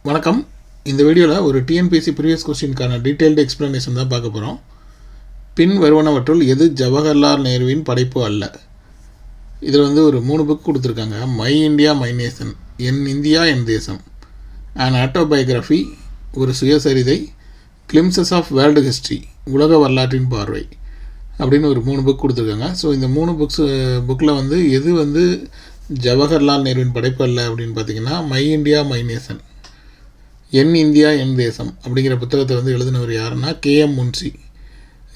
வணக்கம். இந்த வீடியோவில் ஒரு டிஎன்பிஎஸ்சி ப்ரீவியஸ் கொஸ்டினுக்கான டீட்டெயில்டு எக்ஸ்ப்ளனேஷன் தான் பார்க்க போகிறோம். பின் வருவனவற்றுள் எது ஜவஹர்லால் நேருவின் படைப்பு அல்ல? இதில் ஒரு 3 புக் கொடுத்துருக்காங்க. மை இந்தியா மை நேஷன், என் இந்தியா என் தேசம், அண்ட் ஆட்டோபயோகிராஃபி ஒரு சுயசரிதை, கிளிம்சஸ் ஆஃப் வேர்ல்டு ஹிஸ்ட்ரி உலக வரலாற்றின் பார்வை அப்படின்னு ஒரு 3 புக் கொடுத்துருக்காங்க. ஸோ இந்த 3 புக்கில் எது ஜவஹர்லால் நேருவின் படைப்பு அல்ல அப்படின்னு பார்த்தீங்கன்னா மை இந்தியா மை நேஷன், என் இந்தியா என் தேசம் அப்படிங்கிற புத்தகத்தை எழுதினவர் யாருன்னா கேஎம் முன்சி.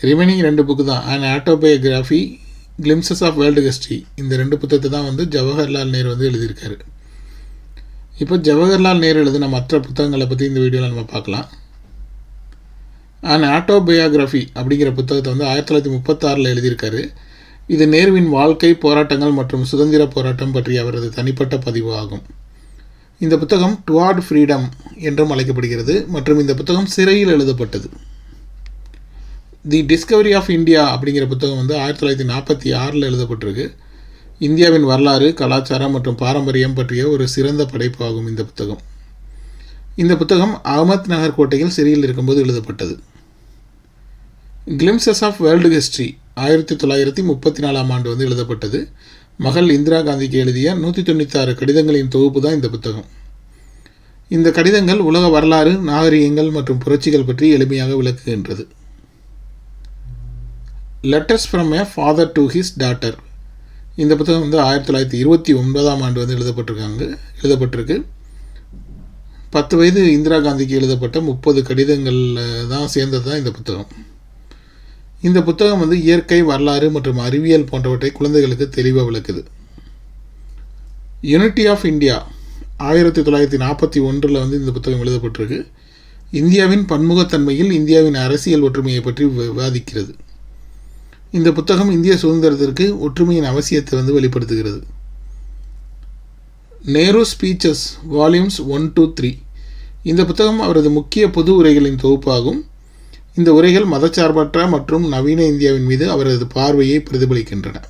ரிமைனிங் 2 புக்கு தான் and autobiography, glimpses of world history, இந்த 2 புத்தகத்தை தான் ஜவஹர்லால் நேரு எழுதியிருக்காரு. இப்போ ஜவஹர்லால் நேரு எழுதின மற்ற புத்தகங்களை பற்றி இந்த வீடியோவில் நம்ம பார்க்கலாம். அண்ட் ஆட்டோபயோகிராஃபி அப்படிங்கிற புத்தகத்தை 1936 எழுதியிருக்காரு. இது நேருவின் வாழ்க்கை, போராட்டங்கள் மற்றும் சுதந்திர போராட்டம் பற்றிய அவரது தனிப்பட்ட பதிவு ஆகும். இந்த புத்தகம் டுவார்ட் ஃப்ரீடம் என்றும் அழைக்கப்படுகிறது மற்றும் இந்த புத்தகம் சிறையில் எழுதப்பட்டது. தி டிஸ்கவரி ஆஃப் இந்தியா அப்படிங்கிற புத்தகம் 1946 எழுதப்பட்டிருக்கு. இந்தியாவின் வரலாறு, கலாச்சாரம் மற்றும் பாரம்பரியம் பற்றிய ஒரு சிறந்த படைப்பு ஆகும் இந்த புத்தகம் அகமத் நகர் கோட்டையில் சிறையில் இருக்கும்போது எழுதப்பட்டது. கிளிம்சஸ் ஆஃப் வேர்ல்டு ஹிஸ்ட்ரி 1934 எழுதப்பட்டது. மகள் இந்திரா காந்திக்கு எழுதிய 196 கடிதங்களின் தொகுப்பு தான் இந்த புத்தகம். இந்த கடிதங்கள் உலக வரலாறு, நாகரிகங்கள் மற்றும் புரட்சிகள் பற்றி எளிமையாக விளக்குகின்றது. Letters from a father to his daughter, இந்த புத்தகம் 1929 எழுதப்பட்டிருக்கு. 10 வயது இந்திரா காந்திக்கு எழுதப்பட்ட 30 கடிதங்கள் தான் சேர்ந்தது தான் இந்த புத்தகம். இந்த புத்தகம் இயற்கை, வரலாறு மற்றும் அறிவியல் போன்றவற்றை குழந்தைகளுக்கு தெளிவாக விளக்குது. யூனிட்டி ஆஃப் இந்தியா 1941 இந்த புத்தகம் எழுதப்பட்டிருக்கு. இந்தியாவின் பன்முகத்தன்மையில் இந்தியாவின் அரசியல் ஒற்றுமையை பற்றி விவாதிக்கிறது. இந்த புத்தகம் இந்திய சுதந்திரத்திற்கு ஒற்றுமையின் அவசியத்தை வெளிப்படுத்துகிறது. நேரு ஸ்பீச்சஸ் வால்யூம்ஸ் 1 to 3, இந்த புத்தகம் அவரது முக்கிய பொது உரைகளின் தொகுப்பாகும். இந்த உரைகள் மதச்சார்பற்ற மற்றும் நவீன இந்தியாவின் மீது அவரது பார்வையை பிரதிபலிக்கின்றன.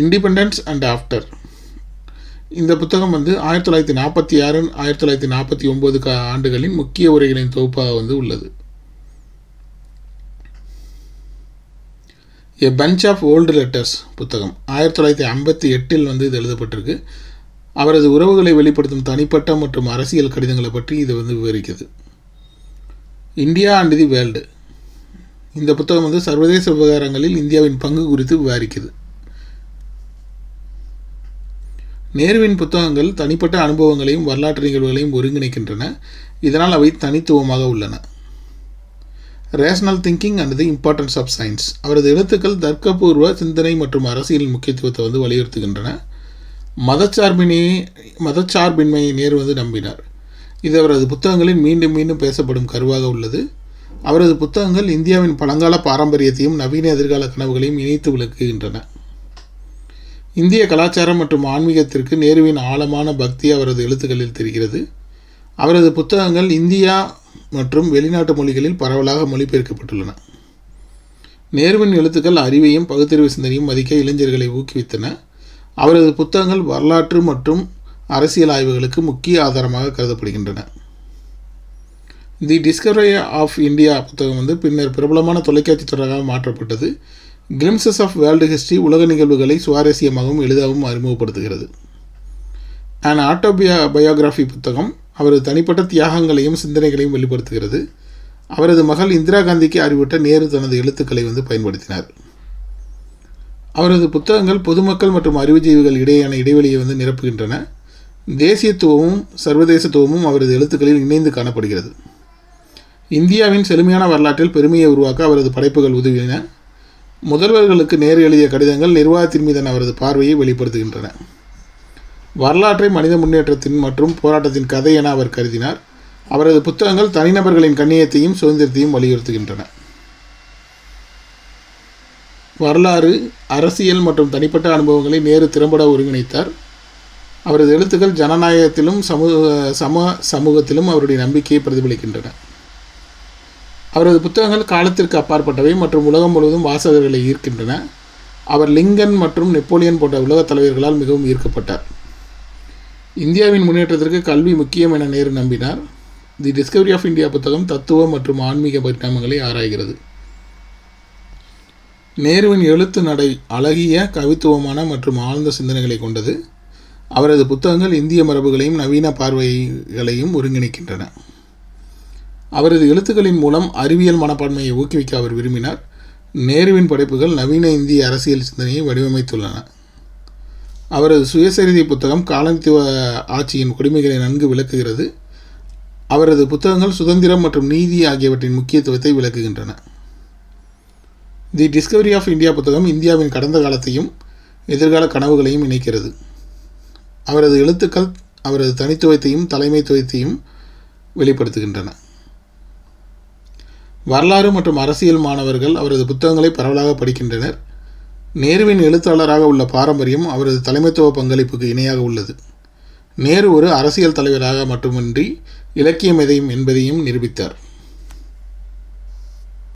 இண்டிபெண்டன்ஸ் அண்ட் ஆஃப்டர், இந்த புத்தகம் 1946 1949 ஆண்டுகளின் முக்கிய உரைகளின் தொகுப்பாக உள்ளது. எ பஞ்ச் ஆஃப் ஓல்டு லெட்டர்ஸ் புத்தகம் 1958 இது எழுதப்பட்டிருக்கு. அவரது உறவுகளை வெளிப்படுத்தும் தனிப்பட்ட மற்றும் அரசியல் கடிதங்களை பற்றி இது விவரிக்கிறது. இந்தியா அண்ட் தி வேர்ல்டு, இந்த புத்தகம் சர்வதேச விவகாரங்களில் இந்தியாவின் பங்கு குறித்து விவரிக்குது. நேருவின் புத்தகங்கள் தனிப்பட்ட அனுபவங்களையும் வரலாற்று நிகழ்வுகளையும் ஒருங்கிணைக்கின்றன, இதனால் அவை தனித்துவமாக உள்ளன. Rational thinking and the importance of science, அவரது எழுத்துக்கள் தர்க்கபூர்வ சிந்தனை மற்றும் அரசியலின் முக்கியத்துவத்தை வலியுறுத்துகின்றன. மதச்சார்பின்மையை நேரு நம்பினார். இது அவரது புத்தகங்களில் மீண்டும் மீண்டும் பேசப்படும் கருவாக உள்ளது. அவரது புத்தகங்கள் இந்தியாவின் பழங்கால பாரம்பரியத்தையும் நவீன எதிர்கால கனவுகளையும் இணைத்து விளக்குகின்றன. இந்திய கலாச்சாரம் மற்றும் ஆன்மீகத்திற்கு நேருவின் ஆழமான பக்தி அவரது எழுத்துக்களில் தெரிகிறது. அவரது புத்தகங்கள் இந்தியா மற்றும் வெளிநாட்டு மொழிகளில் பரவலாக மொழிபெயர்க்கப்பட்டுள்ளன. நேருவின் எழுத்துக்கள் அறிவையும் பகுத்தறிவு சிந்தனையும் மதிக்க இளைஞர்களை ஊக்குவித்தன. அவரது புத்தகங்கள் வரலாற்று மற்றும் அரசியல் ஆய்வுகளுக்கு முக்கிய ஆதாரமாக கருதப்படுகின்றன. தி டிஸ்கவரி ஆஃப் இந்தியா புத்தகம் பின்னர் பிரபலமான தொலைக்காட்சி தொடராக மாற்றப்பட்டது. கிளிம்சஸ் ஆஃப் வேர்ல்டு ஹிஸ்ட்ரி உலக நிகழ்வுகளை சுவாரஸ்யமாகவும் எளிதாகவும் அறிமுகப்படுத்துகிறது. அண்ட் ஆட்டோபயோகிராஃபி புத்தகம் அவரது தனிப்பட்ட தியாகங்களையும் சிந்தனைகளையும் வெளிப்படுத்துகிறது. அவரது மகள் இந்திரா காந்திக்கு அறிவிட்ட நேரு தனது எழுத்துக்களை பயன்படுத்தினார். அவரது புத்தகங்கள் பொதுமக்கள் மற்றும் அறிவுஜீவிகள் இடையேயான இடைவெளியை நிரப்புகின்றன. தேசியத்துவமும் சர்வதேசத்துவமும் அவரது எழுத்துக்களில் இணைந்து காணப்படுகிறது. இந்தியாவின் செழுமையான வரலாற்றில் பெருமையை உருவாக்க அவரது படைப்புகள் உதவின. முதல்வர்களுக்கு நேரு எழுதிய கடிதங்கள் நிர்வாகத்தின் மீதான அவரது பார்வையை வெளிப்படுத்துகின்றன. வரலாற்றை மனித முன்னேற்றத்தின் மற்றும் போராட்டத்தின் கதை என அவர் கருதினார். அவரது புத்தகங்கள் தனிநபர்களின் கண்ணியத்தையும் சுதந்திரத்தையும் வலியுறுத்துகின்றன. வரலாறு, அரசியல் மற்றும் தனிப்பட்ட அனுபவங்களை நேரு திறம்பட ஒருங்கிணைத்தார். அவரது எழுத்துக்கள் ஜனநாயகத்திலும் சமூகத்திலும் அவருடைய நம்பிக்கையை பிரதிபலிக்கின்றன. அவரது புத்தகங்கள் காலத்திற்கு அப்பாற்பட்டவை மற்றும் உலகம் முழுவதும் வாசகர்களை ஈர்க்கின்றன. அவர் லிங்கன் மற்றும் நெப்போலியன் போன்ற உலகத் தலைவர்களால் மிகவும் ஈர்க்கப்பட்டார். இந்தியாவின் முன்னேற்றத்திற்கு கல்வி முக்கியம் என நேரு நம்பினார். தி டிஸ்கவரி ஆஃப் இந்தியா புத்தகம் தத்துவ மற்றும் ஆன்மீக பரிணாமங்களை ஆராய்கிறது. நேருவின் எழுத்து நடை அழகிய, கவித்துவமான மற்றும் ஆழ்ந்த சிந்தனைகளை கொண்டது. அவரது புத்தகங்கள் இந்திய மரபுகளையும் நவீன பார்வைகளையும் ஒருங்கிணைக்கின்றன. அவரது எழுத்துக்களின் மூலம் அறிவியல் மனப்பான்மையை ஊக்குவிக்க அவர் விரும்பினார். நேருவின் படைப்புகள் நவீன இந்திய அரசியல் சிந்தனையை வடிவமைத்துள்ளன. அவரது சுயசரிதை புத்தகம் காலனித்துவ ஆட்சியின் கொடுமைகளை நன்கு விளக்குகிறது. அவரது புத்தகங்கள் சுதந்திரம் மற்றும் நீதி ஆகியவற்றின் முக்கியத்துவத்தை விளக்குகின்றன. தி டிஸ்கவரி ஆஃப் இந்தியா புத்தகம் இந்தியாவின் கடந்த காலத்தையும் எதிர்கால கனவுகளையும் இணைக்கிறது. அவரது எழுத்துக்கள் அவரது தனித்துவத்தையும் தலைமைத்துவத்தையும் வெளிப்படுத்துகின்றன. வரலாறு மற்றும் அரசியல் மாணவர்கள் அவரது புத்தகங்களை பரவலாக படிக்கின்றனர். நேருவின் எழுத்தாளராக உள்ள பாரம்பரியம் அவரது தலைமைத்துவ பங்களிப்புக்கு இணையாக உள்ளது. நேரு ஒரு அரசியல் தலைவராக மட்டுமின்றி இலக்கிய மேதை என்பதையும் நிரூபித்தார்.